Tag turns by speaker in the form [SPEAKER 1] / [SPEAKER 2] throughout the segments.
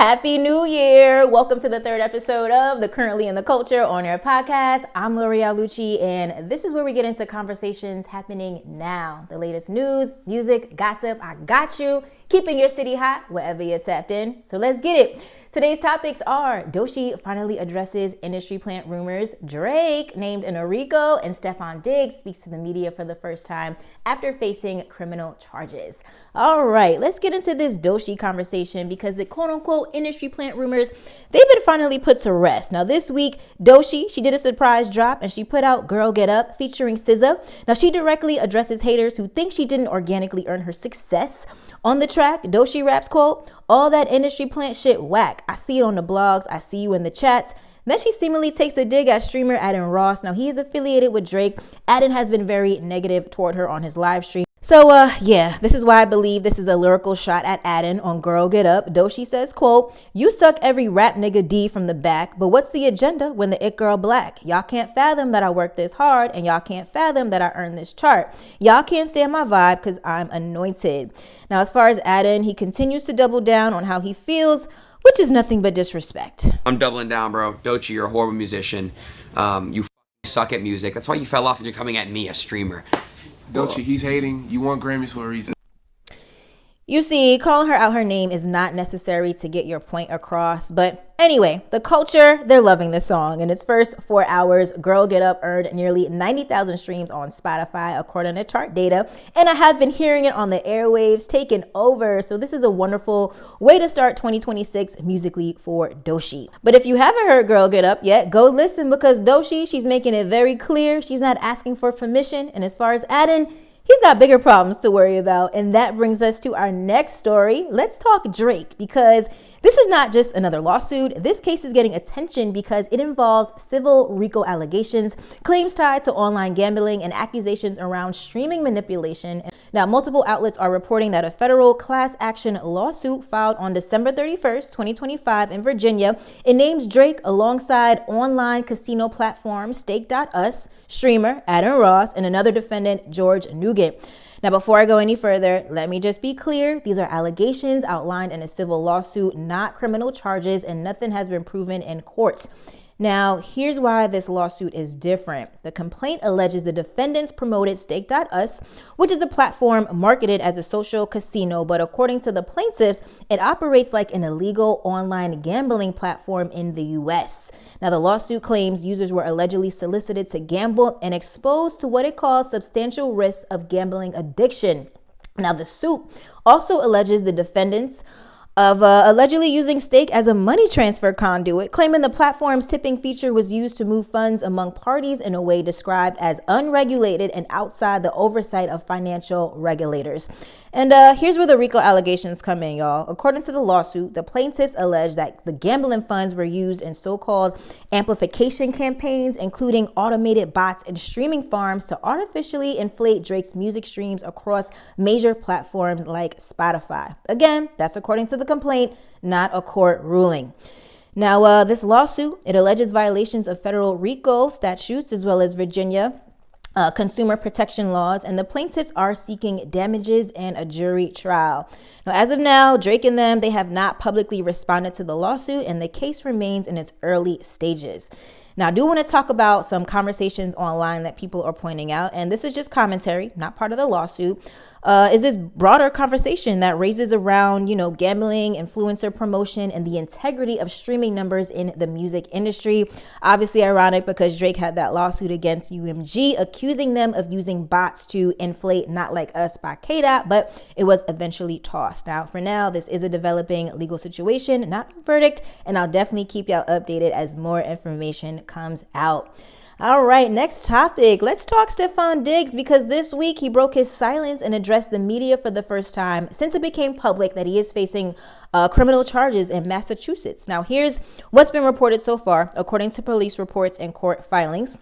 [SPEAKER 1] Happy New Year! Welcome to the third episode of the Currently in the Culture on Air podcast. I'm Doechii, and this is where we get into conversations happening now. The latest news, music, gossip. I got you. Keeping your city hot wherever you're tapped in. So let's get it. Today's topics are Doechii finally addresses industry plant rumors, Drake named in a RICO, and Stefon Diggs speaks to the media for the first time after facing criminal charges. All right, let's get into this Doechii conversation because the quote-unquote industry plant rumors, they've been finally put to rest. Now this week, Doechii, she did a surprise drop and she put out Girl Get Up featuring SZA. Now she directly addresses haters who think she didn't organically earn her success. On the track, Doechii raps, quote, "All that industry plant shit whack. I see it on the blogs. I see you in the chats." Then she seemingly takes a dig at streamer Adin Ross. Now he is affiliated with Drake. Adin has been very negative toward her on his live stream. So, this is why I believe this is a lyrical shot at Adin on Girl Get Up. Doechii says, quote, "You suck every rap nigga D from the back, but what's the agenda when the it girl black? Y'all can't fathom that I work this hard, and y'all can't fathom that I earn this chart. Y'all can't stand my vibe because I'm anointed." Now, as far as Adin, he continues to double down on how he feels, which is nothing but disrespect.
[SPEAKER 2] I'm doubling down, bro. Doechii, you're a horrible musician. You suck at music. That's why you fell off and you're coming at me, a streamer.
[SPEAKER 3] Doechii, he's hating. You won Grammys for a reason.
[SPEAKER 1] You see, calling her out her name is not necessary to get your point across. But anyway, the culture, they're loving this song. In its first 4 hours, Girl Get Up earned nearly 90,000 streams on Spotify, according to chart data. And I have been hearing it on the airwaves, taking over. So this is a wonderful way to start 2026 musically for Doechii. But if you haven't heard Girl Get Up yet, go listen because Doechii, she's making it very clear. She's not asking for permission. And as far as Adin, he's got bigger problems to worry about. And that brings us to our next story. Let's talk Drake because this is not just another lawsuit. This case is getting attention because it involves civil RICO allegations, claims tied to online gambling, and accusations around streaming manipulation. Now, multiple outlets are reporting that a federal class action lawsuit filed on December 31st, 2025 in Virginia, it names Drake alongside online casino platform Stake.us, streamer Adin Ross, and another defendant, George Nugent. Now, before I go any further, let me just be clear. These are allegations outlined in a civil lawsuit, not criminal charges, and nothing has been proven in court. Now, here's why this lawsuit is different. The complaint alleges the defendants promoted Stake.us, which is a platform marketed as a social casino, but according to the plaintiffs, it operates like an illegal online gambling platform in the U.S. Now, the lawsuit claims users were allegedly solicited to gamble and exposed to what it calls substantial risks of gambling addiction. Now, the suit also alleges the defendants of allegedly using Stake as a money transfer conduit, claiming the platform's tipping feature was used to move funds among parties in a way described as unregulated and outside the oversight of financial regulators. And here's where the RICO allegations come in, y'all. According to the lawsuit, the plaintiffs allege that the gambling funds were used in so-called amplification campaigns, including automated bots and streaming farms to artificially inflate Drake's music streams across major platforms like Spotify. Again, that's according to the complaint, not a court ruling. Now, this lawsuit, it alleges violations of federal RICO statutes as well as Virginia consumer protection laws, and the plaintiffs are seeking damages and a jury trial. Now, as of now, Drake and them, they have not publicly responded to the lawsuit, and the case remains in its early stages. Now, I do want to talk about some conversations online that people are pointing out, and this is just commentary, not part of the lawsuit. Is this broader conversation that raises around, gambling, influencer promotion, and the integrity of streaming numbers in the music industry. Obviously ironic because Drake had that lawsuit against UMG, accusing them of using bots to inflate Not Like Us by K-Dot, but it was eventually tossed. Now, for now, this is a developing legal situation, not a verdict, and I'll definitely keep y'all updated as more information comes out. All right, next topic. Let's talk Stefon Diggs because this week he broke his silence and addressed the media for the first time since it became public that he is facing criminal charges in Massachusetts. Now, here's what's been reported so far, according to police reports and court filings.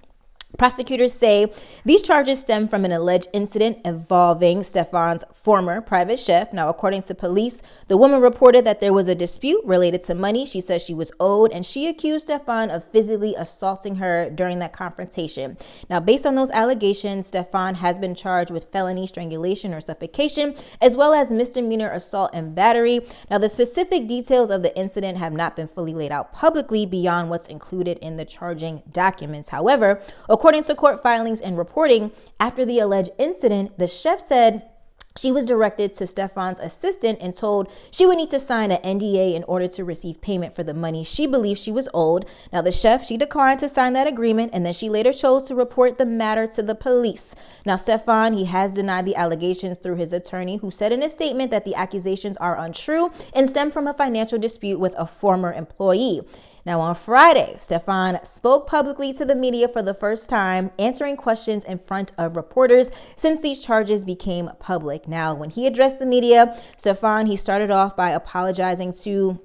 [SPEAKER 1] Prosecutors say these charges stem from an alleged incident involving Stefon's former private chef. Now, according to police, the woman reported that there was a dispute related to money she says she was owed, and she accused Stefon of physically assaulting her during that confrontation. Now, based on those allegations, Stefon has been charged with felony strangulation or suffocation, as well as misdemeanor assault and battery. Now, the specific details of the incident have not been fully laid out publicly beyond what's included in the charging documents. However, according to court filings and reporting, after the alleged incident, the chef said she was directed to Stefon's assistant and told she would need to sign an NDA in order to receive payment for the money she believed she was owed. Now, the chef, she declined to sign that agreement, and then she later chose to report the matter to the police. Now, Stefon, he has denied the allegations through his attorney, who said in a statement that the accusations are untrue and stem from a financial dispute with a former employee. Now, on Friday, Stefon spoke publicly to the media for the first time, answering questions in front of reporters since these charges became public. Now, when he addressed the media, Stefon, he started off by apologizing to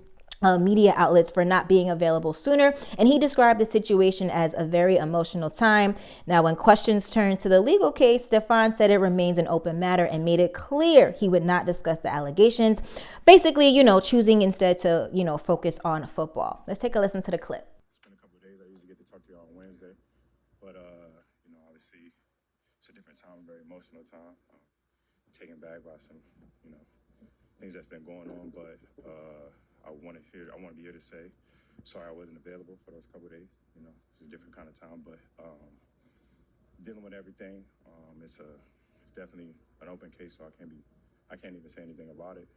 [SPEAKER 1] media outlets for not being available sooner, and he described the situation as a very emotional time. Now, when questions turned to the legal case, Stefon said it remains an open matter and made it clear he would not discuss the allegations, basically, choosing instead to, focus on football. Let's take a listen to the clip.
[SPEAKER 4] It's been a couple of days. I usually get to talk to you on Wednesday, but obviously it's a different time, a very emotional time. Taken back by some, things that's been going on, but I want to be here to say sorry I wasn't available for those couple of days. It's a different kind of time, but dealing with everything, it's definitely an open case, so I can't even say anything about it.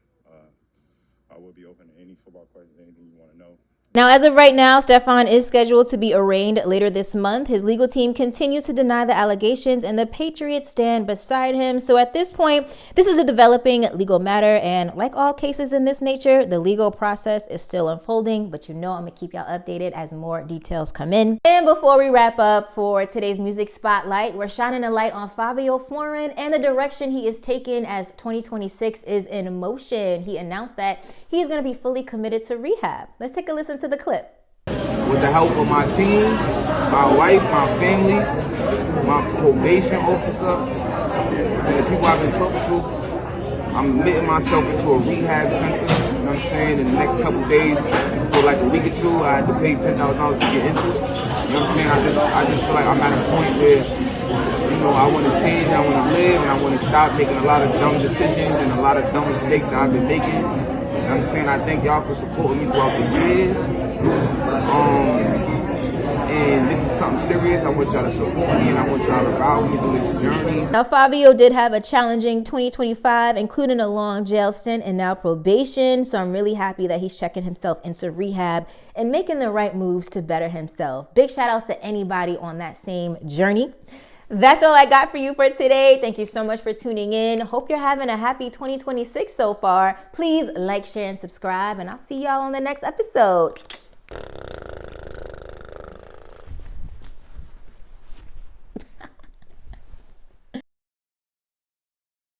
[SPEAKER 4] I will be open to any football questions, anything you want to know.
[SPEAKER 1] Now, as of right now, Stefon is scheduled to be arraigned later this month. His legal team continues to deny the allegations, and the Patriots stand beside him. So at this point, this is a developing legal matter, and like all cases in this nature, the legal process is still unfolding, but I'm going to keep y'all updated as more details come in. And before we wrap up for today's music spotlight, we're shining a light on Fabio Foreign and the direction he is taking as 2026 is in motion. He announced that he's going to be fully committed to rehab. Let's take a listen to the clip.
[SPEAKER 5] With the help of my team, my wife, my family, my probation officer, and the people I've been talking to, I'm admitting myself into a rehab center. You know what I'm saying? In the next couple of days, for like a week or two, I had to pay $10,000 to get into. You know what I'm saying? I just feel like I'm at a point where, I want to change, I want to live, and I want to stop making a lot of dumb decisions and a lot of dumb mistakes that I've been making. You know what I'm saying? I thank y'all for supporting me throughout the years. And this is something serious. I want y'all to support me, and I want y'all to ride with me through this journey.
[SPEAKER 1] Now, Fabio did have a challenging 2025, including a long jail stint and now probation. So I'm really happy that he's checking himself into rehab and making the right moves to better himself. Big shout outs to anybody on that same journey. That's all I got for you for today. Thank you so much for tuning in. Hope you're having a happy 2026 so far. Please like, share, and subscribe, and I'll see y'all on the next episode.